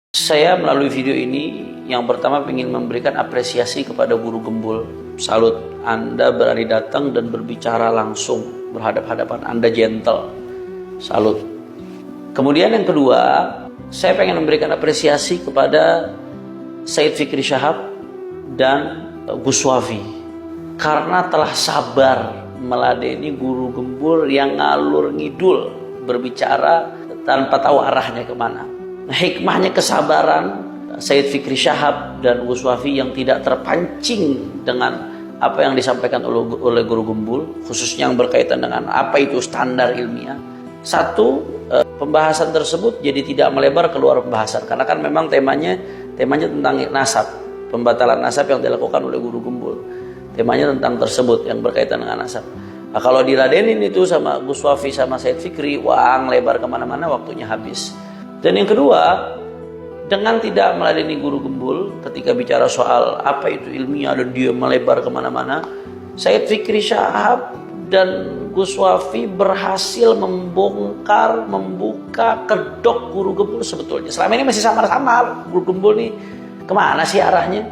Saya melalui video ini yang pertama ingin memberikan apresiasi kepada guru gembul. Salut, Anda berani datang dan berbicara langsung berhadap-hadapan, Anda gentle. Salut. Kemudian yang kedua, saya pengen memberikan apresiasi kepada Said Fikri Syahab dan Gus Wafi karena telah sabar meladeni guru gembul yang ngalur ngidul berbicara tanpa tahu arahnya kemana. Hikmahnya kesabaran Said Fikri Syahab dan Gus Wafi yang tidak terpancing dengan apa yang disampaikan oleh guru gembul, khususnya yang berkaitan dengan apa itu standar ilmiah. Satu, pembahasan tersebut jadi tidak melebar keluar pembahasan karena kan memang temanya tentang nasab, pembatalan nasab yang dilakukan oleh guru gembul. Temanya tentang tersebut yang berkaitan dengan nasab. Nah, kalau diladenin itu sama Gus Wafi sama Said Fikri, wah lebar kemana-mana, waktunya habis. Dan yang kedua, dengan tidak meladeni guru gembul ketika bicara soal apa itu ilmiah dan dia melebar kemana-mana, Said Fikri Syahab dan Gus Wafi berhasil membuka kedok guru gembul sebetulnya. Selama ini masih samar-samar, guru gembul nih kemana sih arahnya?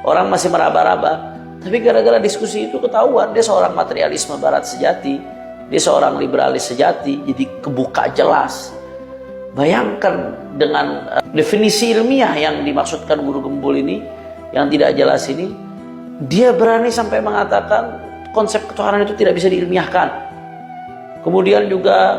Orang masih meraba-raba. Tapi gara-gara diskusi itu ketahuan dia seorang materialisme barat sejati, dia seorang liberalis sejati, jadi kebuka jelas. Bayangkan dengan definisi ilmiah yang dimaksudkan guru gembul ini, yang tidak jelas ini, dia berani sampai mengatakan konsep ketuhanan itu tidak bisa diilmiahkan. Kemudian juga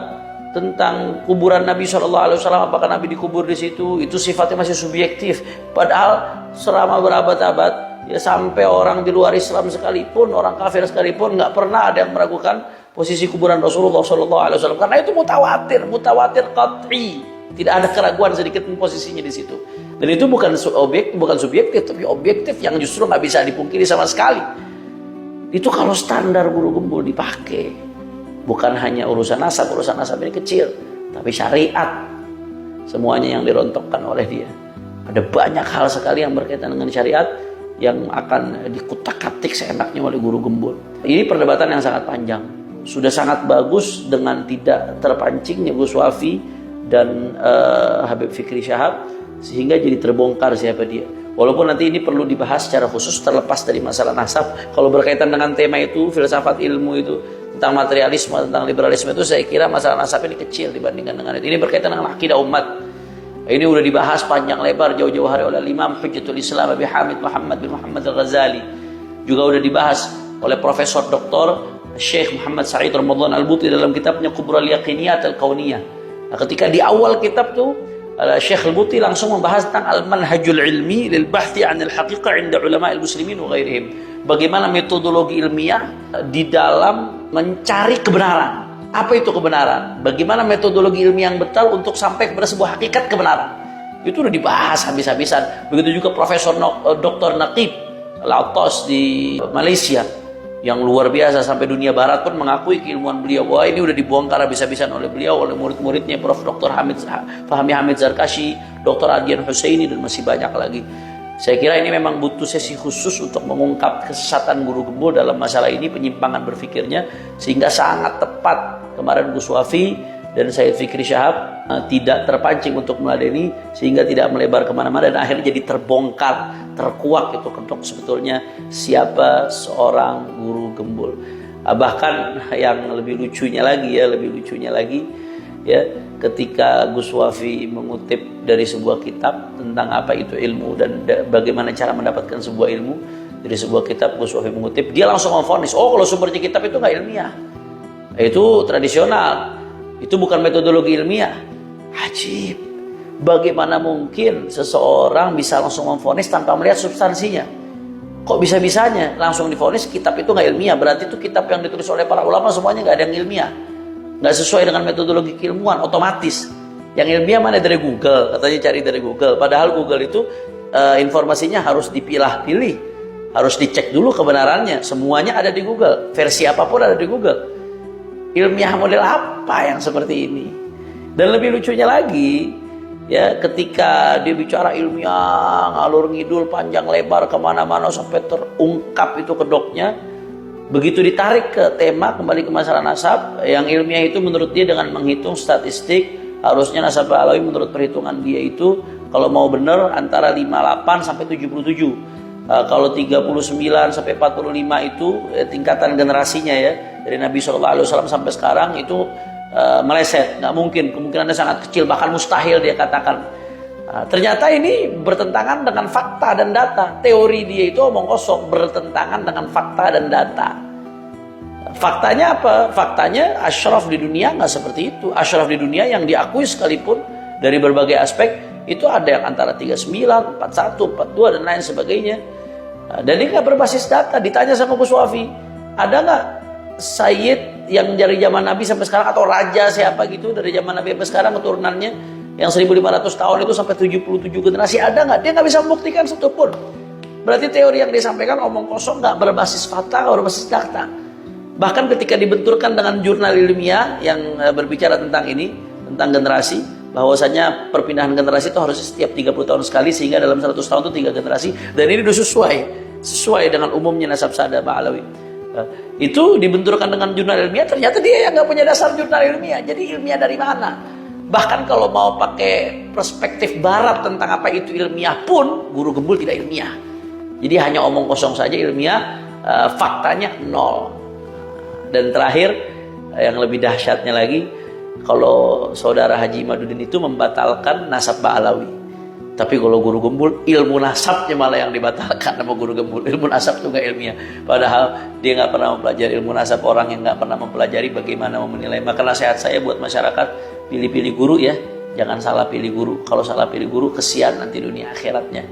tentang kuburan Nabi SAW, apakah Nabi dikubur di situ, itu sifatnya masih subjektif. Padahal selama berabad-abad, ya sampai orang di luar Islam sekalipun, orang kafir sekalipun, nggak pernah ada yang meragukan posisi kuburan Rasulullah SAW, karena itu mutawatir qat'i, tidak ada keraguan sedikit pun posisinya di situ. Dan itu bukan subjektif, tapi objektif yang justru nggak bisa dipungkiri sama sekali. Itu kalau standar guru gembul dipakai, bukan hanya urusan nasab ini kecil, tapi syariat semuanya yang dirontokkan oleh dia. Ada banyak hal sekali yang berkaitan dengan syariat yang akan dikutak-katik seenaknya oleh guru gembul. Ini perdebatan yang sangat panjang. Sudah sangat bagus dengan tidak terpancingnya Gus Wafi dan Habib Fikri Syahab sehingga jadi terbongkar siapa dia. Walaupun nanti ini perlu dibahas secara khusus terlepas dari masalah nasab. Kalau berkaitan dengan tema itu, filsafat ilmu itu, tentang materialisme, tentang liberalisme itu, saya kira masalah nasab ini kecil dibandingkan dengan itu. Ini berkaitan dengan akidah umat. Ini udah dibahas panjang lebar jauh-jauh hari oleh Imam Hujjatul Islam Abi Hamid Muhammad bin Muhammad Al-Ghazali. Juga udah dibahas oleh Profesor Dr. Syekh Muhammad Sa'id Ramadan Al-Buti dalam kitabnya Kubral Yaqiniyat Al-Kauniyah. Nah, ketika di awal kitab tuh Syekh Al-Buti langsung membahas tentang al-manhajul ilmi lil bahthi 'anil haqiqah 'inda ulama'il muslimin wa ghairihim. Bagaimana metodologi ilmiah di dalam mencari kebenaran. Apa itu kebenaran? Bagaimana metodologi ilmiah yang betul untuk sampai kepada sebuah hakikat kebenaran? Itu udah dibahas habis-habisan. Begitu juga Profesor Dr. Naqib Al-Attas di Malaysia yang luar biasa, sampai dunia barat pun mengakui keilmuan beliau. Wah, ini udah dibongkar habis-habisan oleh beliau, oleh murid-muridnya Prof. Dr. Fahmi Hamid Zarkashi, Dr. Adian Husaini, dan masih banyak lagi. Saya kira ini memang butuh sesi khusus untuk mengungkap kesesatan guru gembul dalam masalah ini, penyimpangan berpikirnya, sehingga sangat tepat kemarin Gus Wafi dan Said Fikri Syahab tidak terpancing untuk meladeni, sehingga tidak melebar kemana-mana, dan akhirnya jadi terbongkar, terkuak itu kedok sebetulnya siapa seorang guru gembul. Bahkan yang lebih lucunya lagi ya, ketika Gus Wafi mengutip dari sebuah kitab tentang apa itu ilmu dan bagaimana cara mendapatkan sebuah ilmu dari sebuah kitab, Gus Wafi mengutip, dia langsung memvonis, oh kalau sumbernya kitab itu nggak ilmiah, itu tradisional, itu bukan metodologi ilmiah. Ajib, bagaimana mungkin seseorang bisa langsung memvonis tanpa melihat substansinya? Kok bisa-bisanya langsung divonis kitab itu nggak ilmiah? Berarti itu kitab yang ditulis oleh para ulama semuanya nggak ada yang ilmiah, nggak sesuai dengan metodologi keilmuan, otomatis. Yang ilmiah mana? Dari Google, katanya cari dari Google. Padahal Google itu informasinya harus dipilah-pilih, harus dicek dulu kebenarannya. Semuanya ada di Google, versi apapun ada di Google. Ilmiah model apa yang seperti ini? Dan lebih lucunya lagi, ya, ketika dia bicara ilmiah, ngalur ngidul panjang lebar kemana-mana sampai terungkap itu kedoknya, begitu ditarik ke tema, kembali ke masalah nasab, yang ilmiah itu menurut dia dengan menghitung statistik, harusnya nasab alawi menurut perhitungan dia itu Kalau mau benar antara 58 sampai 77. Kalau 39 sampai 45 itu tingkatan generasinya ya, dari Nabi SAW sampai sekarang itu meleset, nggak mungkin, kemungkinannya sangat kecil, bahkan mustahil dia katakan. Ternyata ini bertentangan dengan fakta dan data. Teori dia itu omong kosong, bertentangan dengan fakta dan data. Faktanya apa? Faktanya asyraf di dunia nggak seperti itu. Asyraf di dunia yang diakui sekalipun dari berbagai aspek itu ada yang antara 39, 41, 42 dan lain sebagainya. Dan ini nggak berbasis data. Ditanya sama Gus Wafi, ada nggak Sayyid yang dari zaman Nabi sampai sekarang, atau raja siapa gitu dari zaman Nabi sampai sekarang keturunannya yang 1500 tahun itu sampai 77 generasi, ada nggak? Dia nggak bisa membuktikan satupun. Berarti teori yang disampaikan omong kosong, nggak berbasis fakta, nggak berbasis data. Bahkan ketika dibenturkan dengan jurnal ilmiah yang berbicara tentang ini, tentang generasi, bahwasanya perpindahan generasi itu harusnya setiap 30 tahun sekali, sehingga dalam 100 tahun itu 3 generasi, dan ini sudah sesuai dengan umumnya nasab sada Ba'alawi. Itu dibenturkan dengan jurnal ilmiah, ternyata dia yang nggak punya dasar jurnal ilmiah. Jadi ilmiah dari mana? Bahkan kalau mau pakai perspektif barat tentang apa itu ilmiah pun, Guru Gembul tidak ilmiah. Jadi hanya omong kosong saja, ilmiah faktanya nol. Dan terakhir, yang lebih dahsyatnya lagi, kalau saudara Haji Imaduddin itu membatalkan nasab Ba'alawi. Tapi kalau Guru Gembul, ilmu nasabnya malah yang dibatalkan sama Guru Gembul. Ilmu nasab itu nggak ilmiah. Padahal dia nggak pernah mempelajari ilmu nasab. Orang yang nggak pernah mempelajari bagaimana menilai. Maka nasihat saya buat masyarakat, pilih-pilih guru ya. Jangan salah pilih guru. Kalau salah pilih guru, kesian nanti dunia akhiratnya.